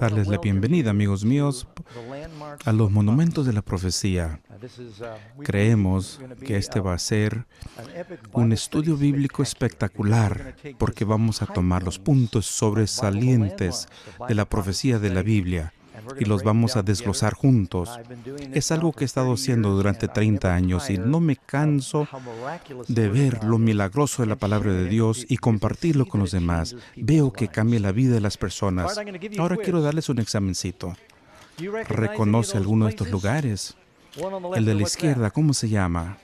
darles la bienvenida, amigos míos, a los monumentos de la profecía. Creemos que este va a ser un estudio bíblico espectacular, porque vamos a tomar los puntos sobresalientes de la profecía de la Biblia y los vamos a desglosar juntos. Es algo que he estado haciendo durante 30 años y no me canso de ver lo milagroso de la palabra de Dios y compartirlo con los demás. Veo que cambia la vida de las personas. Ahora quiero darles un examencito. ¿Reconoce alguno de estos lugares? El de la izquierda, ¿cómo se llama?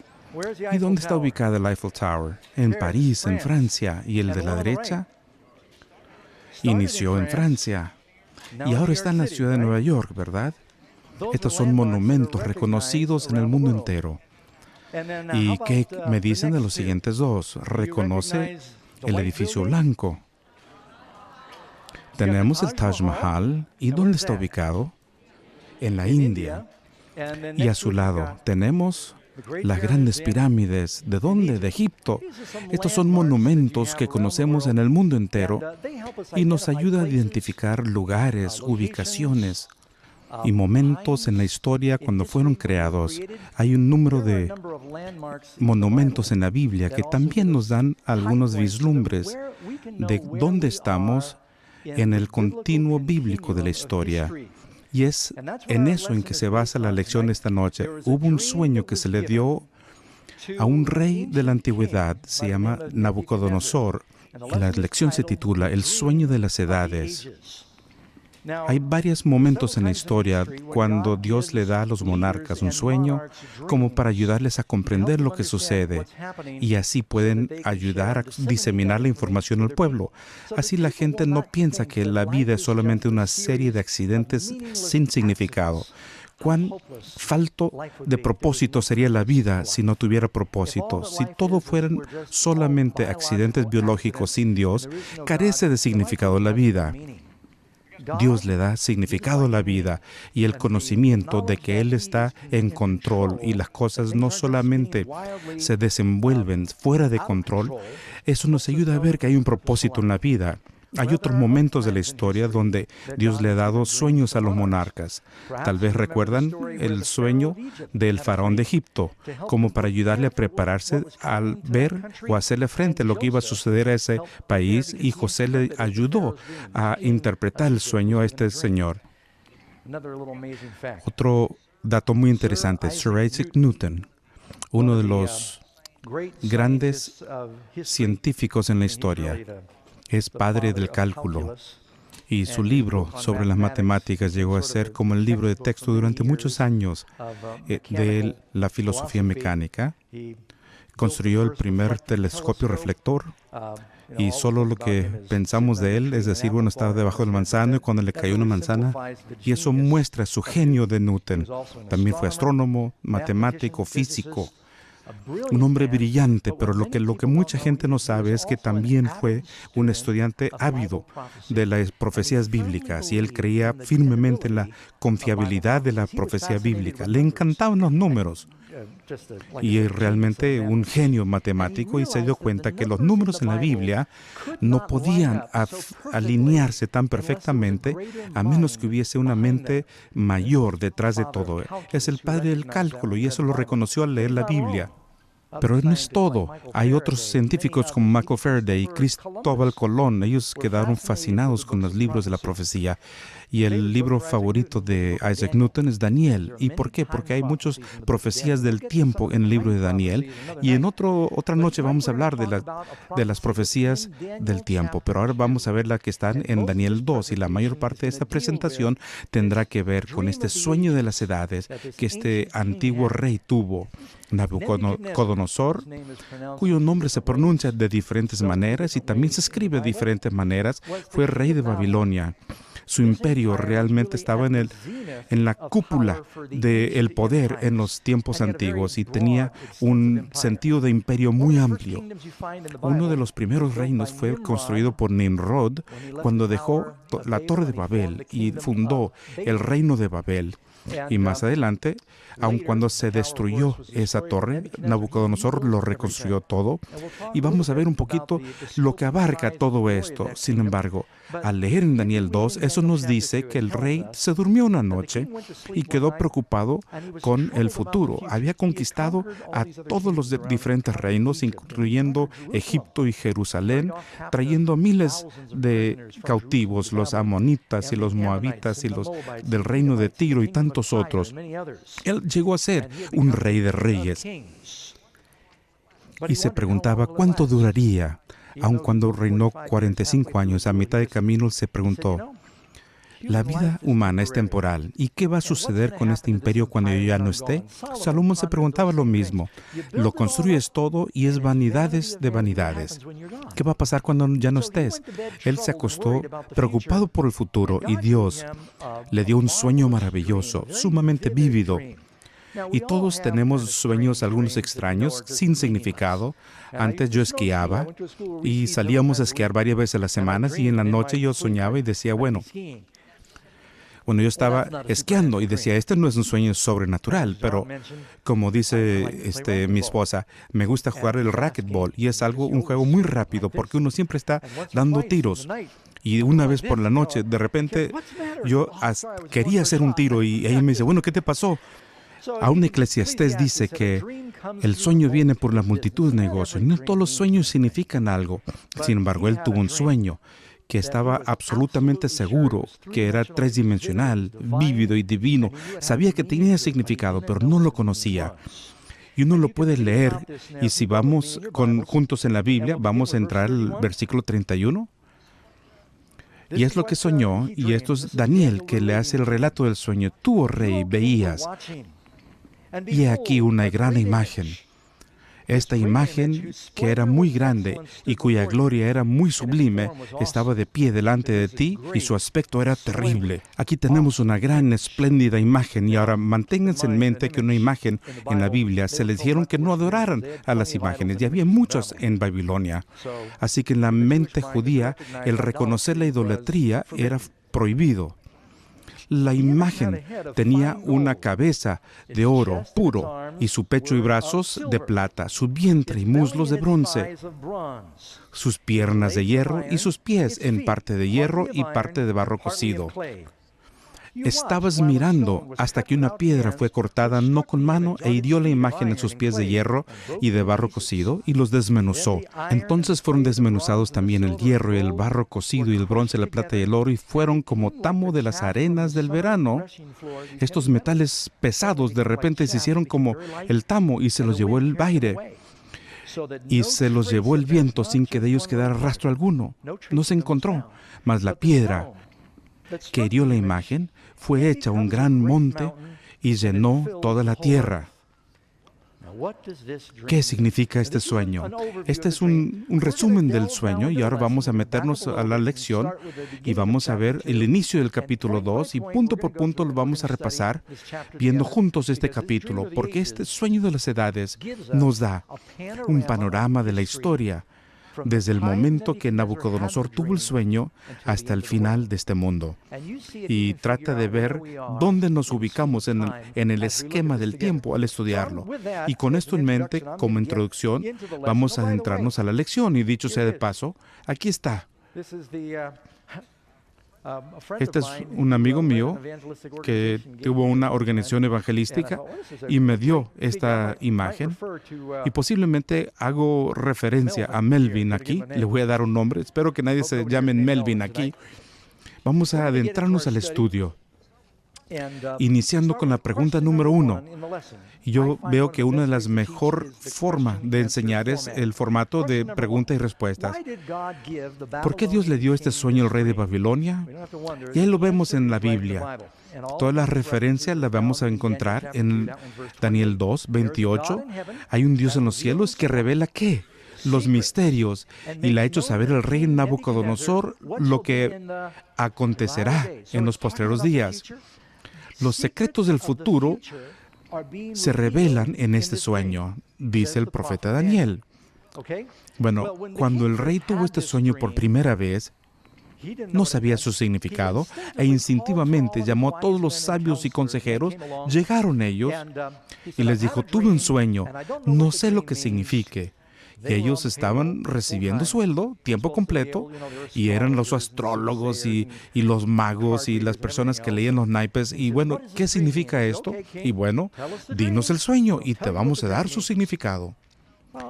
¿Y dónde está ubicada el Eiffel Tower? En París, en Francia. ¿Y el de la derecha? Inició en Francia. Y ahora está en la ciudad de Nueva York, ¿verdad? Estos son monumentos reconocidos en el mundo entero. ¿Y qué me dicen de los siguientes dos? ¿Reconoce el edificio blanco? Tenemos el Taj Mahal. ¿Y dónde está ubicado? En la India. Y a su lado tenemos las grandes pirámides. ¿De dónde? De Egipto. Estos son monumentos que conocemos en el mundo entero y nos ayuda a identificar lugares, ubicaciones y momentos en la historia cuando fueron creados. Hay un número de monumentos en la Biblia que también nos dan algunos vislumbres de dónde estamos en el continuo bíblico de la historia. Y es en eso en que se basa la lección de esta noche. Hubo un sueño que se le dio a un rey de la antigüedad, se llama Nabucodonosor, y la lección se titula El sueño de las edades. Hay varios momentos en la historia cuando Dios le da a los monarcas un sueño como para ayudarles a comprender lo que sucede y así pueden ayudar a diseminar la información al pueblo. Así la gente no piensa que la vida es solamente una serie de accidentes sin significado. ¿Cuán falto de propósito sería la vida si no tuviera propósito? Si todo fueran solamente accidentes biológicos sin Dios, carece de significado la vida. Dios le da significado a la vida y el conocimiento de que Él está en control y las cosas no solamente se desenvuelven fuera de control. Eso nos ayuda a ver que hay un propósito en la vida. Hay otros momentos de la historia donde Dios le ha dado sueños a los monarcas. Tal vez recuerdan el sueño del faraón de Egipto, como para ayudarle a prepararse al ver o hacerle frente a lo que iba a suceder a ese país, y José le ayudó a interpretar el sueño a este señor. Otro dato muy interesante, Sir Isaac Newton, uno de los grandes científicos en la historia. Es padre del cálculo y su libro sobre las matemáticas llegó a ser como el libro de texto durante muchos años de la filosofía mecánica. Construyó el primer telescopio reflector y solo lo que pensamos de él es decir, bueno, estaba debajo del manzano y cuando le cayó una manzana, y eso muestra su genio de Newton. También fue astrónomo, matemático, físico. Un hombre brillante, pero lo que mucha gente no sabe es que también fue un estudiante ávido de las profecías bíblicas y él creía firmemente en la confiabilidad de la profecía bíblica. Le encantaban los números y es realmente un genio matemático y se dio cuenta que los números en la Biblia no podían alinearse tan perfectamente a menos que hubiese una mente mayor detrás de todo. Es el padre del cálculo y eso lo reconoció al leer la Biblia. Pero no es todo. Hay otros científicos como Michael Faraday y Cristóbal Colón. Ellos quedaron fascinados con los libros de la profecía. Y el libro favorito de Isaac Newton es Daniel. ¿Y por qué? Porque hay muchas profecías del tiempo en el libro de Daniel. Y en otra noche vamos a hablar de las profecías del tiempo. Pero ahora vamos a ver las que están en Daniel 2. Y la mayor parte de esta presentación tendrá que ver con este sueño de las edades que este antiguo rey tuvo. Nabucodonosor, cuyo nombre se pronuncia de diferentes maneras y también se escribe de diferentes maneras, fue rey de Babilonia. Su imperio realmente estaba en la cúpula del poder en los tiempos antiguos y tenía un sentido de imperio muy amplio. Uno de los primeros reinos fue construido por Nimrod cuando dejó la Torre de Babel y fundó el reino de Babel. Y más adelante, aun cuando se destruyó esa torre, Nabucodonosor lo reconstruyó todo. Y vamos a ver un poquito lo que abarca todo esto. Sin embargo, Al leer en Daniel 2, eso nos dice que el rey se durmió una noche y quedó preocupado con el futuro. Había conquistado a todos los diferentes reinos, incluyendo Egipto y Jerusalén, trayendo miles de cautivos, los amonitas y los moabitas y los del reino de Tiro y tantos otros. Él llegó a ser un rey de reyes y se preguntaba cuánto duraría. Aun cuando reinó 45 años, a mitad de camino se preguntó, la vida humana es temporal, ¿y qué va a suceder con este imperio cuando yo ya no esté? Salomón se preguntaba lo mismo. Lo construyes todo y es vanidades de vanidades. ¿Qué va a pasar cuando ya no estés? Él se acostó preocupado por el futuro y Dios le dio un sueño maravilloso, sumamente vívido. Y todos tenemos sueños, algunos extraños, sin significado. Antes yo esquiaba y salíamos a esquiar varias veces a la semana y en la noche yo soñaba y decía, bueno, yo estaba esquiando y decía, este no es un sueño sobrenatural, pero como dice mi esposa, me gusta jugar el racquetball y es un juego muy rápido porque uno siempre está dando tiros. Y una vez por la noche, de repente, yo quería hacer un tiro y ella me dice, bueno, ¿qué te pasó? Aún Eclesiastés dice que el sueño viene por la multitud de negocios. No todos los sueños significan algo. Sin embargo, él tuvo un sueño que estaba absolutamente seguro, que era tridimensional, vívido y divino. Sabía que tenía significado, pero no lo conocía. Y uno lo puede leer. Y si vamos juntos en la Biblia, vamos a entrar al versículo 31. Y es lo que soñó, y esto es Daniel que le hace el relato del sueño. Tú, oh rey, veías. Y aquí una gran imagen. Esta imagen, que era muy grande y cuya gloria era muy sublime, estaba de pie delante de ti y su aspecto era terrible. Aquí tenemos una gran, espléndida imagen y ahora manténganse en mente que una imagen en la Biblia se les dijeron que no adoraran a las imágenes y había muchas en Babilonia. Así que en la mente judía el reconocer la idolatría era prohibido. La imagen tenía una cabeza de oro puro y su pecho y brazos de plata, su vientre y muslos de bronce, sus piernas de hierro y sus pies en parte de hierro y parte de barro cocido. Estabas mirando hasta que una piedra fue cortada no con mano e hirió la imagen en sus pies de hierro y de barro cocido y los desmenuzó. Entonces fueron desmenuzados también el hierro y el barro cocido y el bronce, la plata y el oro y fueron como tamo de las arenas del verano. Estos metales pesados de repente se hicieron como el tamo y se los llevó el aire. Y se los llevó el viento sin que de ellos quedara rastro alguno. No se encontró, mas la piedra que hirió la imagen fue hecha un gran monte y llenó toda la tierra. ¿Qué significa este sueño? Este es un resumen del sueño y ahora vamos a meternos a la lección y vamos a ver el inicio del capítulo 2 y punto por punto lo vamos a repasar viendo juntos este capítulo, porque este sueño de las edades nos da un panorama de la historia desde el momento que Nabucodonosor tuvo el sueño hasta el final de este mundo. Y trata de ver dónde nos ubicamos en el esquema del tiempo al estudiarlo. Y con esto en mente, como introducción, vamos a adentrarnos a la lección. Y dicho sea de paso, aquí está. Este es un amigo mío que tuvo una organización evangelística y me dio esta imagen y posiblemente hago referencia a Melvin aquí. Le voy a dar un nombre. Espero que nadie se llame Melvin aquí. Vamos a adentrarnos al estudio, iniciando con la pregunta número 1. Y yo veo que una de las mejores formas de enseñar es el formato de preguntas y respuestas. ¿Por qué Dios le dio este sueño al rey de Babilonia? Y ahí lo vemos en la Biblia. Todas las referencias las vamos a encontrar en Daniel 2, 28. Hay un Dios en los cielos que revela ¿qué? Los misterios, y le ha hecho saber al rey Nabucodonosor lo que acontecerá en los postreros días. Los secretos del futuro se revelan en este sueño, dice el profeta Daniel. Bueno, cuando el rey tuvo este sueño por primera vez, no sabía su significado e instintivamente llamó a todos los sabios y consejeros. Llegaron ellos y les dijo, tuve un sueño, no sé lo que signifique. Y ellos estaban recibiendo sueldo, tiempo completo, y eran los astrólogos y los magos y las personas que leían los naipes. Y bueno, ¿qué significa esto? Y bueno, dinos el sueño y te vamos a dar su significado.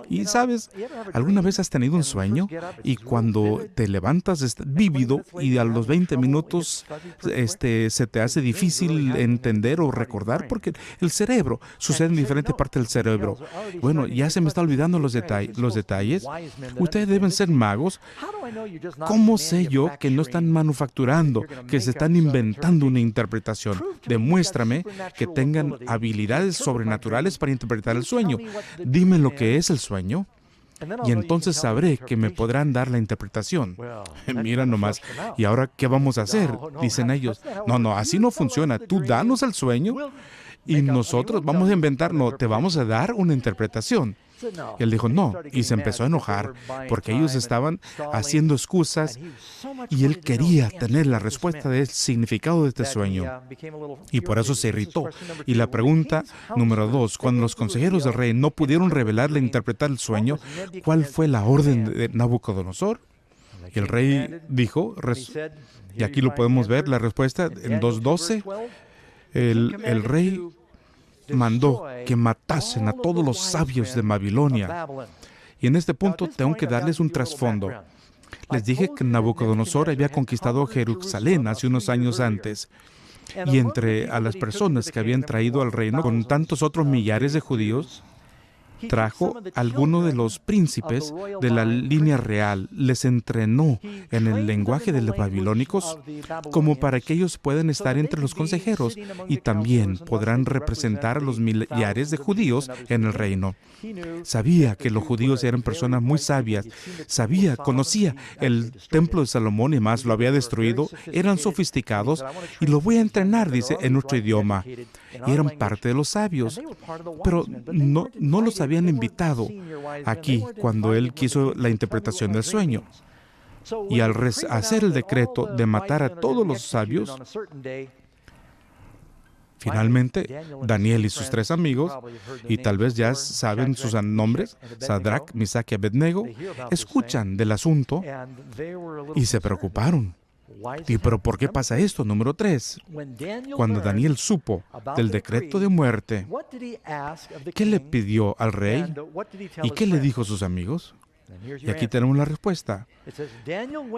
Y sabes, ¿alguna vez has tenido un sueño y cuando te levantas estás vívido y a los 20 minutos se te hace difícil entender o recordar? Porque el cerebro sucede en diferentes partes del cerebro. Bueno, ya se me está olvidando los detalles. Ustedes deben ser magos. ¿Cómo sé yo que no están manufacturando, que se están inventando una interpretación? Demuéstrame que tengan habilidades sobrenaturales para interpretar el sueño. Dime lo que es el sueño y entonces sabré que me podrán dar la interpretación. Mira nomás, ¿y ahora qué vamos a hacer? Dicen ellos. No, así no funciona. Tú danos el sueño y nosotros vamos a inventar, no, te vamos a dar una interpretación. Y él dijo, no, y se empezó a enojar porque ellos estaban haciendo excusas y él quería tener la respuesta del significado de este sueño. Y por eso se irritó. Y la pregunta número 2, cuando los consejeros del rey no pudieron revelarle e interpretar el sueño, ¿cuál fue la orden de Nabucodonosor? Y el rey dijo, y aquí lo podemos ver, la respuesta en 2:12, el rey mandó que matasen a todos los sabios de Babilonia. Y en este punto tengo que darles un trasfondo. Les dije que Nabucodonosor había conquistado Jerusalén hace unos años antes. Y entre a las personas que habían traído al reino con tantos otros millares de judíos, trajo a algunos de los príncipes de la línea real, les entrenó en el lenguaje de los babilónicos como para que ellos puedan estar entre los consejeros y también podrán representar a los millares de judíos en el reino. Sabía que los judíos eran personas muy sabias, conocía el templo de Salomón y más lo había destruido, eran sofisticados y los voy a entrenar, dice, en nuestro idioma. Y eran parte de los sabios, pero no los habían invitado aquí cuando él quiso la interpretación del sueño. Y al hacer el decreto de matar a todos los sabios, finalmente Daniel y sus 3 amigos, y tal vez ya saben sus nombres, Sadrach, Misach y Abednego, escuchan del asunto y se preocuparon. ¿Pero por qué pasa esto? Número 3. Cuando Daniel supo del decreto de muerte, ¿qué le pidió al rey? ¿Y qué le dijo a sus amigos? Y aquí tenemos la respuesta.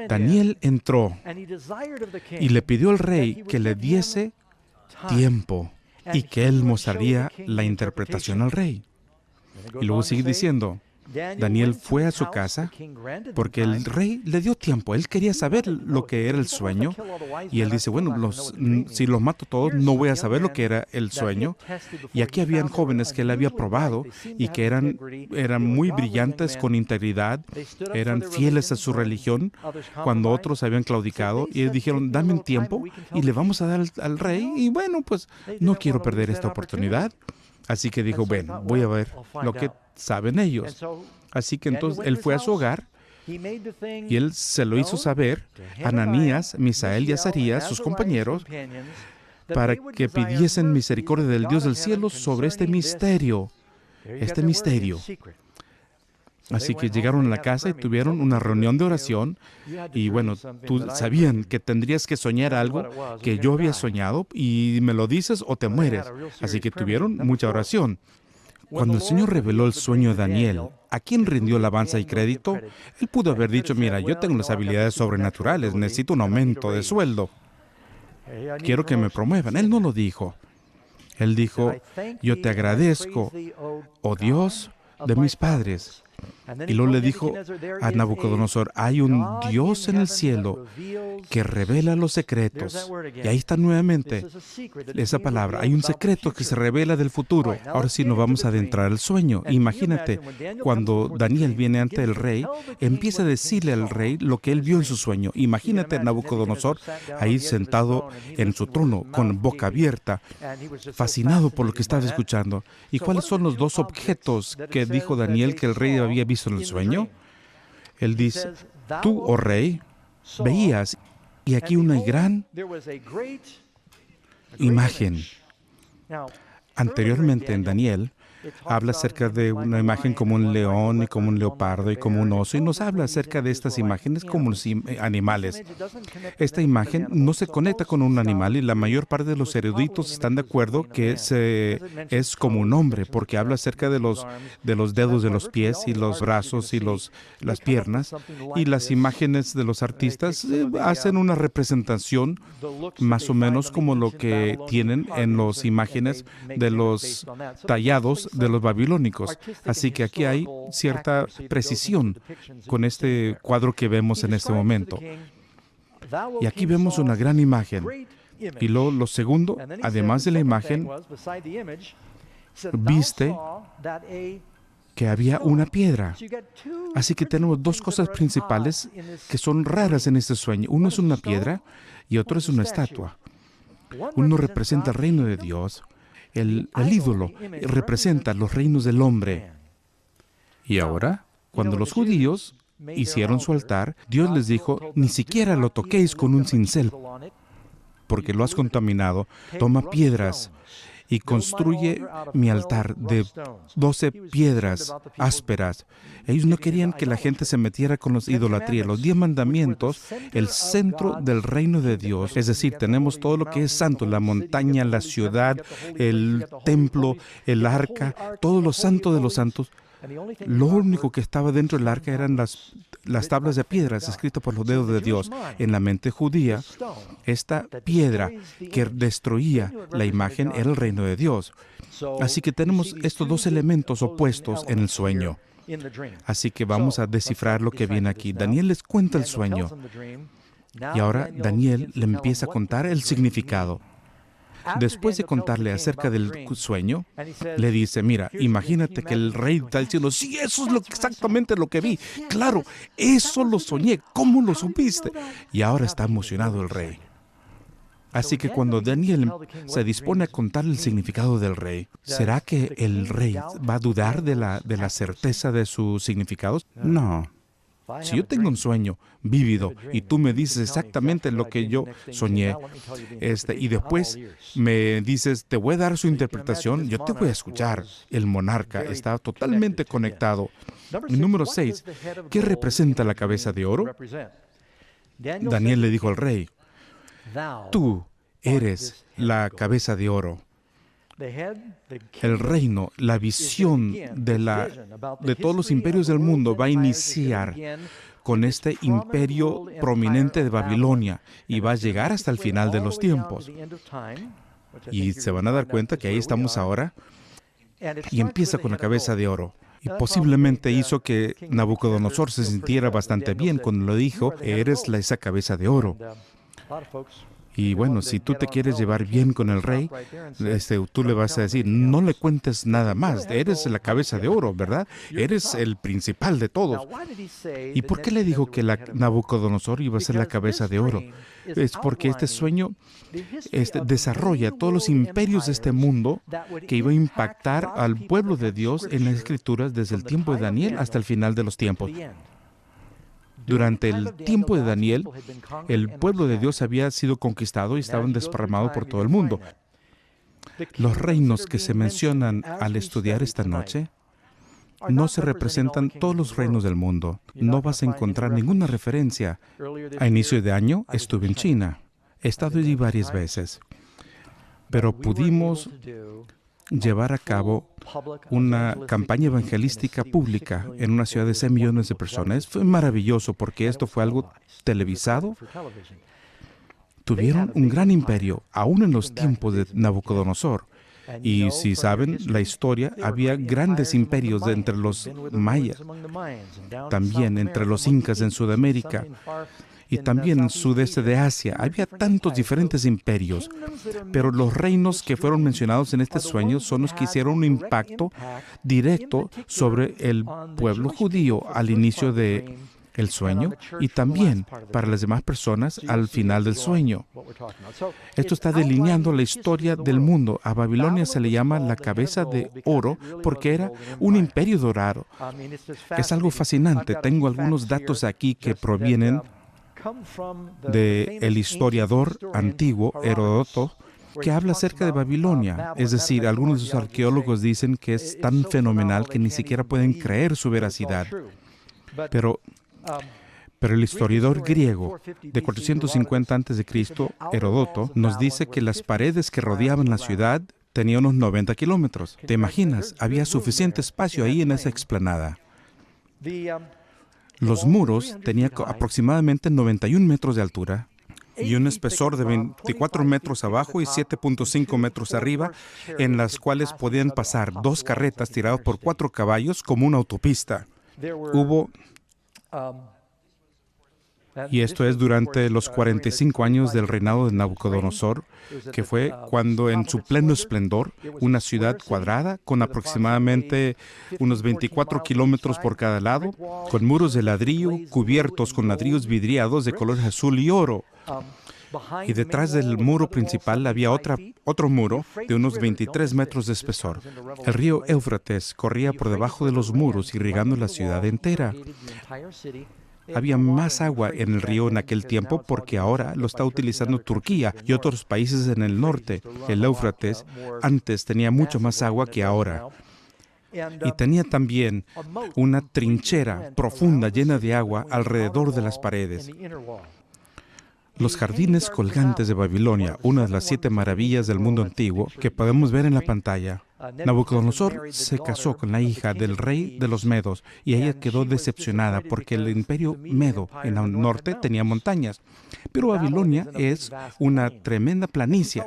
Daniel entró y le pidió al rey que le diese tiempo y que él mostraría la interpretación al rey. Y luego sigue diciendo, Daniel fue a su casa porque el rey le dio tiempo. Él quería saber lo que era el sueño. Y él dice, bueno, si los mato todos, no voy a saber lo que era el sueño. Y aquí habían jóvenes que él había probado y que eran muy brillantes, con integridad, eran fieles a su religión, cuando otros habían claudicado. Y dijeron, dame un tiempo y le vamos a dar al rey. Y bueno, pues no quiero perder esta oportunidad. Así que dijo, bueno, voy a ver lo que saben ellos. Así que entonces él fue a su hogar y él se lo hizo saber a Ananías, Misael y Azarías, sus compañeros, para que pidiesen misericordia del Dios del cielo sobre este misterio. Así que llegaron a la casa y tuvieron una reunión de oración. Y bueno, tú sabían que tendrías que soñar algo que yo había soñado y me lo dices o te mueres. Así que tuvieron mucha oración. Cuando el Señor reveló el sueño de Daniel, ¿a quién rindió alabanza y crédito? Él pudo haber dicho, mira, yo tengo las habilidades sobrenaturales, necesito un aumento de sueldo. Quiero que me promuevan. Él no lo dijo. Él dijo, yo te agradezco, oh Dios de mis padres. Y luego le dijo a Nabucodonosor, hay un Dios en el cielo que revela los secretos. Y ahí está nuevamente esa palabra. Hay un secreto que se revela del futuro. Ahora sí nos vamos a adentrar al sueño. Imagínate, cuando Daniel viene ante el rey, empieza a decirle al rey lo que él vio en su sueño. Imagínate a Nabucodonosor ahí sentado en su trono, con boca abierta, fascinado por lo que estaba escuchando. ¿Y cuáles son los 2 objetos que dijo Daniel que el rey había visto en el sueño? Él dice, tú, oh rey, veías, y aquí una gran imagen. Anteriormente en Daniel, habla acerca de una imagen como un león y como un leopardo y como un oso, y nos habla acerca de estas imágenes como los animales. Esta imagen no se conecta con un animal y la mayor parte de los eruditos están de acuerdo que es como un hombre, porque habla acerca de los dedos de los pies y los brazos y las piernas, y las imágenes de los artistas hacen una representación más o menos como lo que tienen en las imágenes de los tallados de los babilónicos. Así que aquí hay cierta precisión con este cuadro que vemos en este momento. Y aquí vemos una gran imagen. Y luego lo segundo, además de la imagen, viste que había una piedra. Así que tenemos dos cosas principales que son raras en este sueño. Uno es una piedra y otro es una estatua. Uno representa el reino de Dios. El ídolo representa los reinos del hombre. Y ahora, cuando los judíos hicieron su altar, Dios les dijo, ni siquiera lo toquéis con un cincel, porque lo has contaminado. Toma piedras y construye mi altar de 12 piedras ásperas. Ellos no querían que la gente se metiera con los idolatrías. Los 10 mandamientos, el centro del reino de Dios, es decir, tenemos todo lo que es santo, la montaña, la ciudad, el templo, el arca, todo lo santo de los santos. Lo único que estaba dentro del arca eran las tablas de piedras escritas por los dedos de Dios. En la mente judía, esta piedra que destruía la imagen era el reino de Dios. Así que tenemos estos dos elementos opuestos en el sueño. Así que vamos a descifrar lo que viene aquí. Daniel les cuenta el sueño. Y ahora Daniel le empieza a contar el significado. Después de contarle acerca del sueño, le dice, mira, imagínate que el rey está diciendo, sí, eso es exactamente lo que vi. Claro, eso lo soñé. ¿Cómo lo supiste? Y ahora está emocionado el rey. Así que cuando Daniel se dispone a contar el significado del rey, ¿será que el rey va a dudar de la certeza de sus significados? No. Si yo tengo un sueño vívido y tú me dices exactamente lo que yo soñé, y después me dices, te voy a dar su interpretación, yo te voy a escuchar. El monarca está totalmente conectado. Número 6, ¿qué representa la cabeza de oro? Daniel le dijo al rey, tú eres la cabeza de oro. El reino, la visión de todos los imperios del mundo va a iniciar con este imperio prominente de Babilonia y va a llegar hasta el final de los tiempos. Y se van a dar cuenta que ahí estamos ahora y empieza con la cabeza de oro. Y posiblemente hizo que Nabucodonosor se sintiera bastante bien cuando lo dijo, eres esa cabeza de oro. Y bueno, si tú te quieres llevar bien con el rey, tú le vas a decir, no le cuentes nada más, eres la cabeza de oro, ¿verdad? Eres el principal de todos. ¿Y por qué le dijo que Nabucodonosor iba a ser la cabeza de oro? Es porque este sueño desarrolla todos los imperios de este mundo que iba a impactar al pueblo de Dios en las Escrituras desde el tiempo de Daniel hasta el final de los tiempos. Durante el tiempo de Daniel, el pueblo de Dios había sido conquistado y estaban desparramados por todo el mundo. Los reinos que se mencionan al estudiar esta noche no se representan todos los reinos del mundo. No vas a encontrar ninguna referencia. A inicio de año estuve en China. He estado allí varias veces. Pero pudimos llevar a cabo una campaña evangelística pública en una ciudad de 6 millones de personas. Fue maravilloso porque esto fue algo televisado. Tuvieron un gran imperio, aún en los tiempos de Nabucodonosor. Y si saben la historia, había grandes imperios entre los mayas, también entre los incas en Sudamérica y también en el sudeste de Asia. Había tantos diferentes imperios, pero los reinos que fueron mencionados en este sueño son los que hicieron un impacto directo sobre el pueblo judío al inicio de el sueño y también para las demás personas al final del sueño. Esto está delineando la historia del mundo. A Babilonia se le llama la cabeza de oro porque era un imperio dorado. Es algo fascinante. Tengo algunos datos aquí que provienen del historiador antiguo Heródoto, que habla acerca de Babilonia. Es decir, algunos de sus arqueólogos dicen que es tan fenomenal que ni siquiera pueden creer su veracidad. Pero el historiador griego de 450 a.C., Heródoto, nos dice que las paredes que rodeaban la ciudad tenían unos 90 kilómetros. ¿Te imaginas? Había suficiente espacio ahí en esa explanada. Los muros tenían aproximadamente 91 metros de altura y un espesor de 24 metros abajo y 7.5 metros arriba, en las cuales podían pasar 2 carretas tiradas por 4 caballos como una autopista. Y esto es durante los 45 años del reinado de Nabucodonosor, que fue cuando en su pleno esplendor, una ciudad cuadrada con aproximadamente unos 24 kilómetros por cada lado, con muros de ladrillo cubiertos con ladrillos vidriados de color azul y oro. Y detrás del muro principal había otro muro de unos 23 metros de espesor. El río Éufrates corría por debajo de los muros, irrigando la ciudad entera. Había más agua en el río en aquel tiempo porque ahora lo está utilizando Turquía y otros países en el norte. El Éufrates antes tenía mucho más agua que ahora. Y tenía también una trinchera profunda llena de agua alrededor de las paredes. Los jardines colgantes de Babilonia, una de las 7 maravillas del mundo antiguo que podemos ver en la pantalla. Nabucodonosor se casó con la hija del rey de los Medos y ella quedó decepcionada porque el imperio Medo en el norte tenía montañas. Pero Babilonia es una tremenda planicie,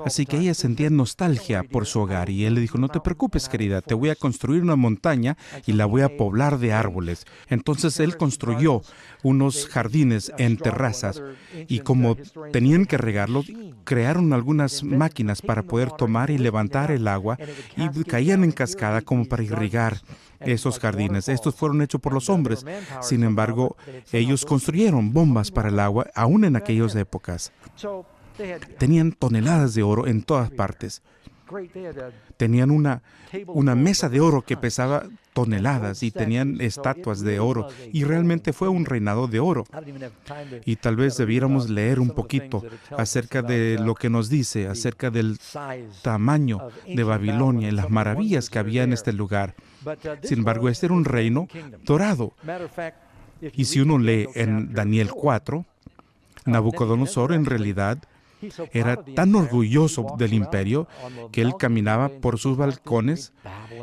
así que ella sentía nostalgia por su hogar y él le dijo: no te preocupes, querida, te voy a construir una montaña y la voy a poblar de árboles. Entonces él construyó unos jardines en terrazas y como tenían que regarlos, crearon algunas máquinas para poder tomar y levantar el agua y caían en cascada como para irrigar esos jardines. Estos fueron hechos por los hombres. Sin embargo, ellos construyeron bombas para el agua aún en aquellas épocas. Tenían toneladas de oro en todas partes. Tenían una mesa de oro que pesaba toneladas y tenían estatuas de oro. Y realmente fue un reinado de oro. Y tal vez debiéramos leer un poquito acerca de lo que nos dice, acerca del tamaño de Babilonia y las maravillas que había en este lugar. Sin embargo, este era un reino dorado. Y si uno lee en Daniel 4, Nabucodonosor en realidad era tan orgulloso del imperio que él caminaba por sus balcones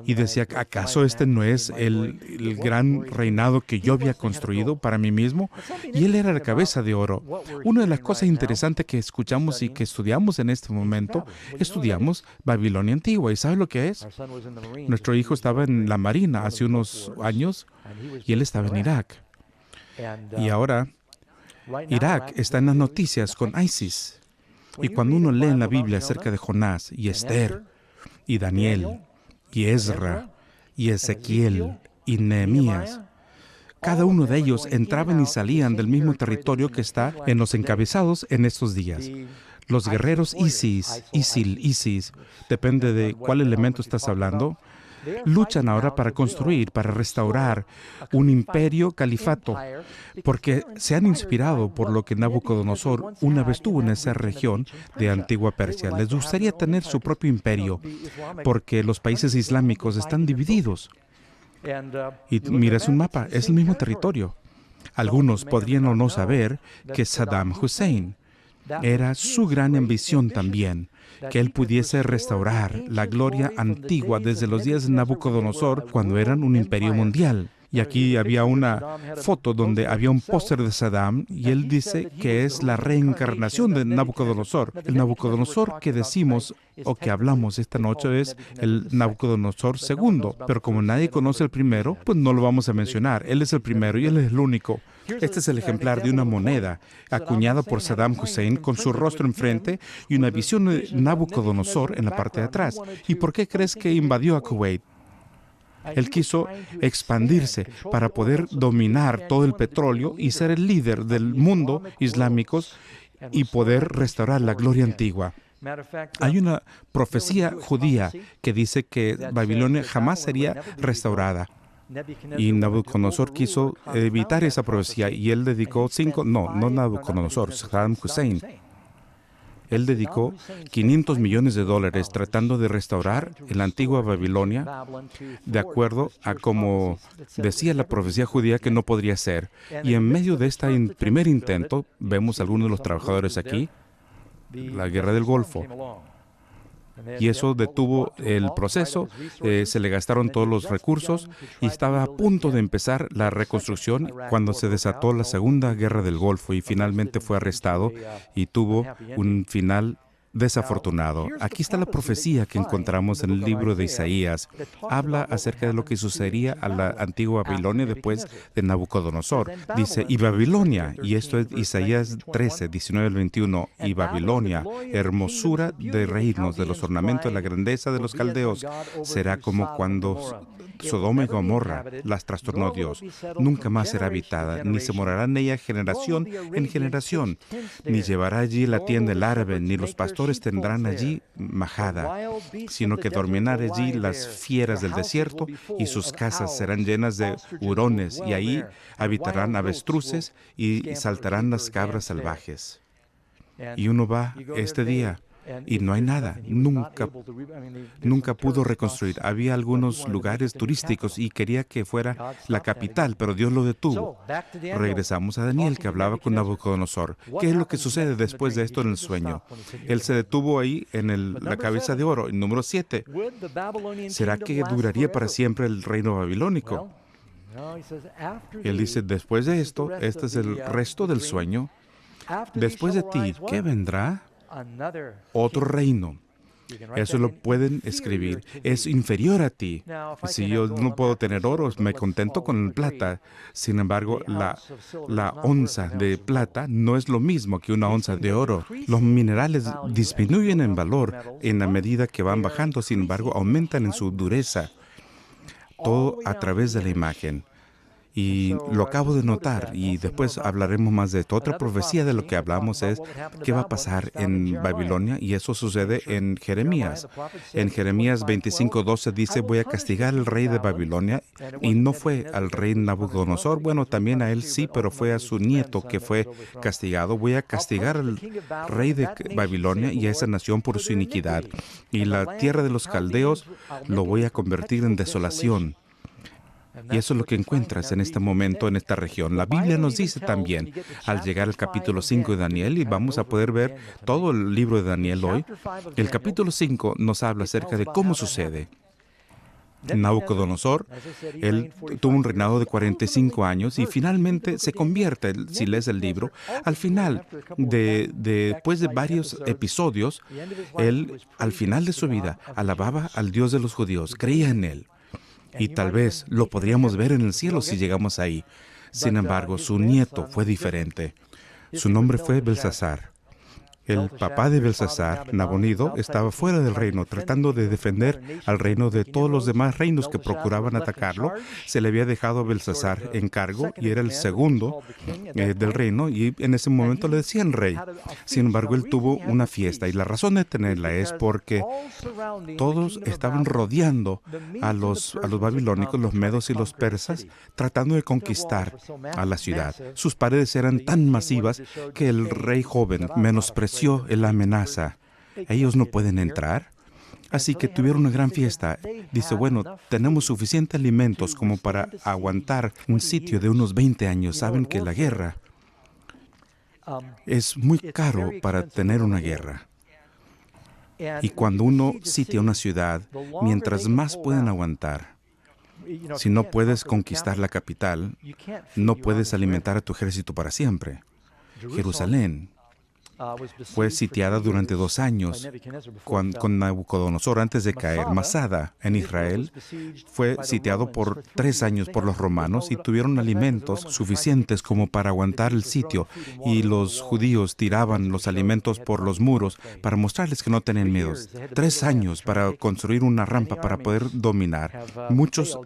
y decía: ¿acaso este no es el gran reinado que yo había construido para mí mismo? Y él era la cabeza de oro. Una de las cosas interesantes que escuchamos y que estudiamos en este momento, estudiamos Babilonia antigua. ¿Y sabe lo que es? Nuestro hijo estaba en la Marina hace unos años y él estaba en Irak. Y ahora Irak está en las noticias con ISIS. Y cuando uno lee en la Biblia acerca de Jonás y Esther y Daniel y Ezra y Ezequiel y Nehemías, cada uno de ellos entraban y salían del mismo territorio que está en los encabezados en estos días. Los guerreros ISIS, depende de cuál elemento estás hablando, luchan ahora para construir, para restaurar un imperio califato, porque se han inspirado por lo que Nabucodonosor una vez tuvo en esa región de antigua Persia. Les gustaría tener su propio imperio, porque los países islámicos están divididos. Y miras un mapa, es el mismo territorio. Algunos podrían o no saber que Saddam Hussein era su gran ambición también, que él pudiese restaurar la gloria antigua desde los días de Nabucodonosor, cuando eran un imperio mundial. Y aquí había una foto donde había un póster de Saddam y él dice que es la reencarnación de Nabucodonosor. El Nabucodonosor que decimos o que hablamos esta noche es el Nabucodonosor II, pero como nadie conoce el primero, pues no lo vamos a mencionar. Él es el primero y él es el único. Este es el ejemplar de una moneda acuñada por Saddam Hussein con su rostro enfrente y una visión de Nabucodonosor en la parte de atrás. ¿Y por qué crees que invadió a Kuwait? Él quiso expandirse para poder dominar todo el petróleo y ser el líder del mundo islámico y poder restaurar la gloria antigua. Hay una profecía judía que dice que Babilonia jamás sería restaurada. Y Nabucodonosor quiso evitar esa profecía y él dedicó no Nabucodonosor, Saddam Hussein. Él dedicó $500 millones tratando de restaurar la antigua Babilonia de acuerdo a como decía la profecía judía que no podría ser. Y en medio de este primer intento, vemos algunos de los trabajadores aquí, la guerra del Golfo. Y eso detuvo el proceso, se le gastaron todos los recursos y estaba a punto de empezar la reconstrucción cuando se desató la Segunda Guerra del Golfo y finalmente fue arrestado y tuvo un final desafortunado. Aquí está la profecía que encontramos en el libro de Isaías. Habla acerca de lo que sucedería a la antigua Babilonia después de Nabucodonosor. Dice, y Babilonia, y esto es Isaías 13, 19 al 21, y Babilonia, hermosura de reinos, de los ornamentos, de la grandeza de los caldeos, será como cuando Sodoma y Gomorra las trastornó Dios. Nunca más será habitada, ni se morará en ella generación en generación, ni llevará allí la tienda el árabe, ni los pastores tendrán allí majada, sino que dormirán allí las fieras del desierto, y sus casas serán llenas de hurones, y ahí habitarán avestruces y saltarán las cabras salvajes. Y uno va este día y no hay nada, nunca pudo reconstruir. Había algunos lugares turísticos y quería que fuera la capital, pero Dios lo detuvo. Regresamos a Daniel, que hablaba con Nabucodonosor. ¿Qué es lo que sucede después de esto en el sueño? Él se detuvo ahí en la cabeza de oro. Y número 7, ¿será que duraría para siempre el reino babilónico? Él dice, después de esto, este es el resto del sueño. Después de ti, ¿qué vendrá? Otro reino. Eso lo pueden escribir. Es inferior a ti. Si yo no puedo tener oro, me contento con el plata. Sin embargo, la onza de plata no es lo mismo que una onza de oro. Los minerales disminuyen en valor en la medida que van bajando, sin embargo, aumentan en su dureza. Todo a través de la imagen. Y lo acabo de notar, y después hablaremos más de esto. Otra profecía de lo que hablamos es qué va a pasar en Babilonia, y eso sucede en Jeremías. En Jeremías 25:12 dice, voy a castigar al rey de Babilonia, y no fue al rey Nabucodonosor, bueno, también a él sí, pero fue a su nieto que fue castigado. Voy a castigar al rey de Babilonia y a esa nación por su iniquidad, y la tierra de los caldeos lo voy a convertir en desolación. Y eso es lo que encuentras en este momento en esta región. La Biblia nos dice también, al llegar al capítulo 5 de Daniel, y vamos a poder ver todo el libro de Daniel hoy, el capítulo 5 nos habla acerca de cómo sucede. Nabucodonosor, él tuvo un reinado de 45 años y finalmente se convierte, si lees el libro, al final, después de varios episodios, él, al final de su vida, alababa al Dios de los judíos, creía en él. Y tal vez lo podríamos ver en el cielo si llegamos ahí. Sin embargo, su nieto fue diferente. Su nombre fue Belsasar. El papá de Belsasar, Nabonido, estaba fuera del reino, tratando de defender al reino de todos los demás reinos que procuraban atacarlo. Se le había dejado a Belsasar en cargo y era el segundo del reino, y en ese momento le decían rey. Sin embargo, él tuvo una fiesta, y la razón de tenerla es porque todos estaban rodeando a los babilónicos, los medos y los persas, tratando de conquistar a la ciudad. Sus paredes eran tan masivas que el rey joven menospreció la amenaza. Ellos no pueden entrar. Así que tuvieron una gran fiesta. Dice, bueno, tenemos suficientes alimentos como para aguantar un sitio de unos 20 años. Saben que la guerra es muy caro para tener una guerra. Y cuando uno sitia una ciudad, mientras más pueden aguantar, si no puedes conquistar la capital, no puedes alimentar a tu ejército para siempre. Jerusalén fue sitiada durante 2 años con Nabucodonosor antes de caer. Masada, en Israel, fue sitiado por 3 años por los romanos y tuvieron alimentos suficientes como para aguantar el sitio. Y los judíos tiraban los alimentos por los muros para mostrarles que no tenían miedo. 3 años para construir una rampa para poder dominar. Muchos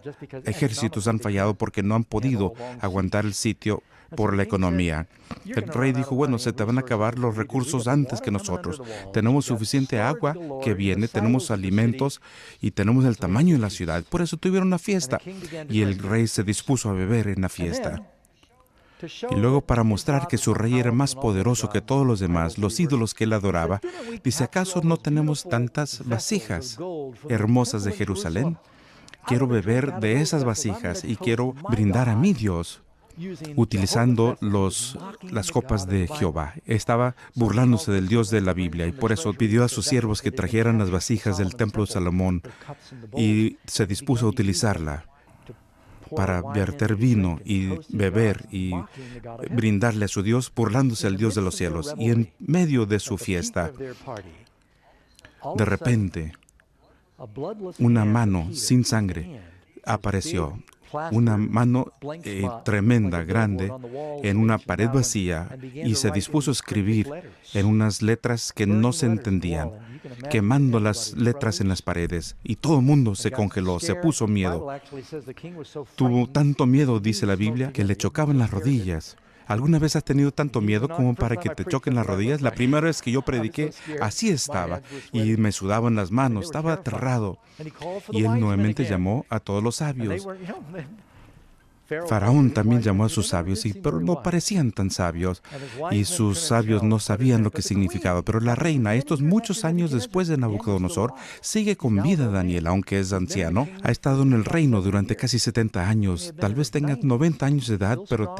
ejércitos han fallado porque no han podido aguantar el sitio por la economía. El rey dijo, bueno, se te van a acabar los recursos antes que nosotros. Tenemos suficiente agua que viene, tenemos alimentos y tenemos el tamaño de la ciudad. Por eso tuvieron una fiesta y el rey se dispuso a beber en la fiesta. Y luego, para mostrar que su rey era más poderoso que todos los demás, los ídolos que él adoraba, dice, ¿acaso no tenemos tantas vasijas hermosas de Jerusalén? Quiero beber de esas vasijas y quiero brindar a mi Dios utilizando las copas de Jehová. Estaba burlándose del Dios de la Biblia y por eso pidió a sus siervos que trajeran las vasijas del templo de Salomón y se dispuso a utilizarla para verter vino y beber y brindarle a su Dios, burlándose al Dios de los cielos. Y en medio de su fiesta, de repente, una mano sin sangre apareció. Una mano tremenda, grande, en una pared vacía, y se dispuso a escribir en unas letras que no se entendían, quemando las letras en las paredes. Y todo el mundo se congeló, se puso miedo. Tuvo tanto miedo, dice la Biblia, que le chocaban las rodillas. ¿Alguna vez has tenido tanto miedo como para que te choquen las rodillas? La primera vez que yo prediqué, así estaba, y me sudaban las manos, estaba aterrado. Y él nuevamente llamó a todos los sabios. Faraón también llamó a sus sabios, pero no parecían tan sabios, y sus sabios no sabían lo que significaba. Pero la reina, estos muchos años después de Nabucodonosor, sigue con vida. Daniel, aunque es anciano, ha estado en el reino durante casi 70 años. Tal vez tenga 90 años de edad, pero